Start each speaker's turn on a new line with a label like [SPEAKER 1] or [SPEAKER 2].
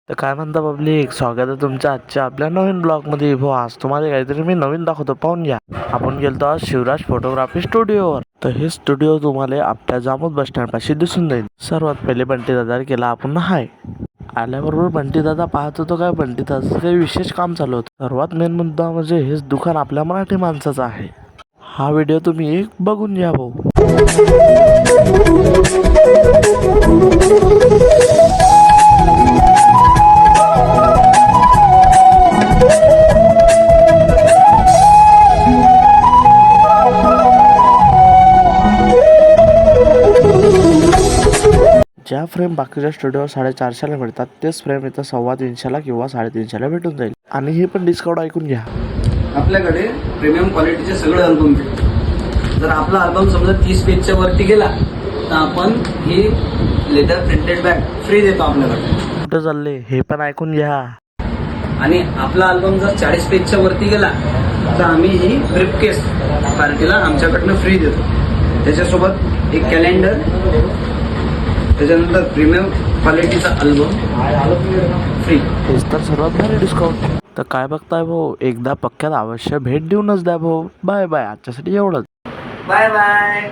[SPEAKER 1] तर काय म्हणता पब्लिक, स्वागत आहे तुमच्या आजच्या आपल्या नवीन ब्लॉगमध्ये. हो, आज तुम्हाला काहीतरी मी नवीन दाखवतो, पाहून घ्या. आपण गेलतो आज शिवराज फोटोग्राफी स्टुडिओवर. तर हे स्टुडिओ तुम्हाला आपल्या जामोद बस स्टँड पाशी दिसून जाईल. सर्वात पहिले बंटी दादा केला आपण हाय. आल्याबरोबर बंटी दादा पाहत होतो काय बंटी दादाचं काही विशेष काम चालू होतं. सर्वात मेन मुद्दा म्हणजे हेच दुकान आपल्या मराठी माणसाचं आहे. हा व्हिडिओ तुम्ही बघून घ्या भाऊ. ज्या फ्रेम बाकीच्या स्टुडिओ 450ला मिळतात तेच फ्रेम इथं 350 किंवा 350ला भेटून जाईल. आणि हे पण डिस्काउंट ऐकून घ्या.
[SPEAKER 2] आपल्याकडे प्रीमियम क्वालिटीचे सगळे अल्बम भेटतात. जर आपला अल्बम समजा 30 पेजच्या वरती गेला तर आपण ही लेदर प्रिंटेड बॅग फ्री देतो आपल्याकडे.
[SPEAKER 1] कुठं चालले हे पण ऐकून घ्या.
[SPEAKER 2] आणि आपला अल्बम जर 40 पेजच्या वरती गेला तर आम्ही ही ब्रीफकेस पार्टीला आमच्याकडनं फ्री देतो. त्याच्यासोबत एक कॅलेंडर, त्याच्यानंतर प्रीमियम क्वालिटीचा अल्बम फ्री.
[SPEAKER 1] हेच तर सर्वात भारी डिस्काउंट. तर काय बघताय भाऊ, एकदा पक्क्यात अवश्य भेट देऊनच द्या भाऊ. बाय बाय, आजच्यासाठी एवढंच.
[SPEAKER 2] Bye bye.